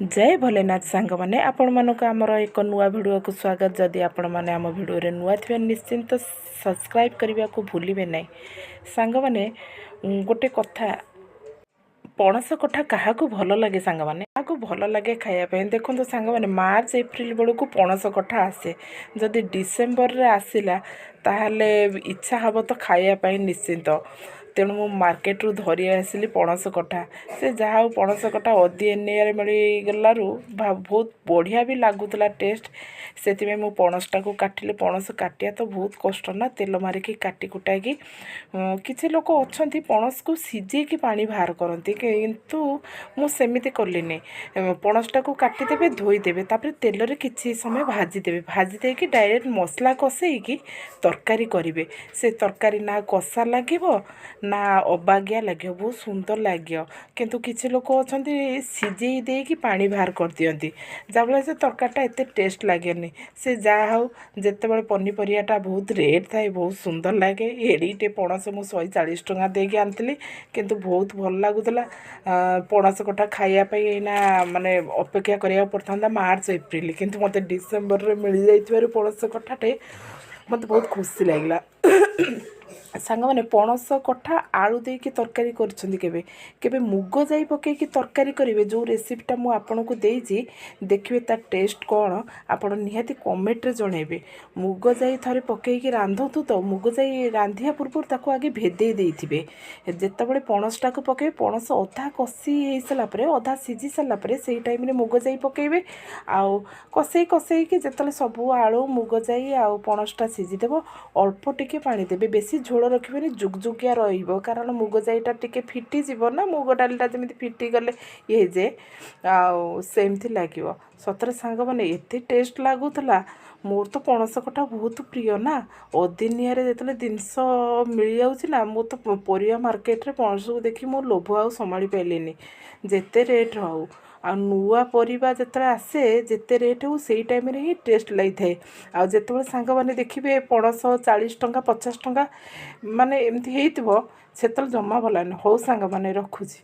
जय भोलेनाथ सांग मैंने आपण मानक आमर एक नुआ भिडियो को स्वागत। जदि आपण मैंने आम भिडियो नुआ थे निश्चिंत सब्सक्राइब करने को भूलिए ना सांग मैंने गोटे कथा पणस कठा क्या भल लगे सांग मैंने क्या भल लगे खायापी देखो सांग मैंने मार्च एप्रिल बेलू पणस कठा आसे जदि डिसेम्बर रे आसला ताहले इच्छा हम तो खायापी निश्चिंत तेणु मु मार्केट रू धरी आसली पणस कठा से जहाँ पणस कठा अधी एनियर मिलगलू बहुत बढ़िया भी लगुला टेस्ट से मु पणसटा को काटिले पणस काटिया तो बहुत कष्ट ना तेल मारिकी काटी कुटाकी किसी लोक अच्छा पणस को सीझेकी पानी बाहर करती किंतु मु सेमिति कलिनी पणसटा को काटिदेवे धोईदेवे तापर तेल रे किछि समय भाजीदेवे भाजीदेकी डायरेक्ट मसला कषेकी तरकारी करेंगे से तरकारी ना कषा लगे ना अबागिया लगे बहुत सुंदर लगे किंतु किसी लोक अच्छा सीझे देकी पानी बाहर कर दियंती जहाँ से तरकारीटा एत टेस्ट लगे से जहाँ हो जिते पनीपरियाटा बहुत रेट थाए बहुत सुंदर लगे एड़ीटे पणस मु 140 टंका देके आनी किंतु बहुत भल लगुला पणस कठा खायापी ना माने अपेक्षा करा पड़ता मार्च एप्रिल किंतु मत डिसेम्बर में मिल जाइए पणस कठाटे मत बहुत खुशी लगला सांग मैंने पणस कठा आलू देकी तरकारी केबे मुग जाई पकईकी तरकारी करेंगे जो रेसिपीटा मु आपन को देइछि देखिए तार टेस्ट कौन आपन निहाती कमेंट रे जणेबे मुग जाई थरे पकईकी रांधतु तो मुग जाई रांधिया पूर्व ताको आगे भेदे देइथिबे जेतेबेले पणसटा को पकईबे पणस अधा कषी हो सारा पर अधा सीझी सारा पर से टाइम रे मुग जाई पकईबे आउ कषेई जेतेबेले सबू आलू मुग जाई आउ पणसटा सीझीदेव अल्प टिके पानी देबे बेसी झोल रखिबेनि जुगजुगिया रहिबो कारण मुग जाईटा टिके फिटी जीवो ना मुग डालटा जमिति फिटी गले ये जे आ सेमथि लागिवो सतरे सांग माने एते टेस्ट लागुतला मोर तो पणस कठा बहुत प्रिय ना अदिनिया जिते जिनस मिल जाऊँगी ना मो तो परिया मार्केट रे पणस को देखी मो लोभ आ संभाली पाइलिनी जेते रेट हो आ नुआ परिबा जेतले आसे जेते रेट हो सेई टाइम रे ही टेस्ट लगी थाए आ जेतबे सांग माने देखिबे पणस 40 टंका 50 टंका माने एमती हेइतबो सेतल जमा भलानी हो सांग माने रखुची।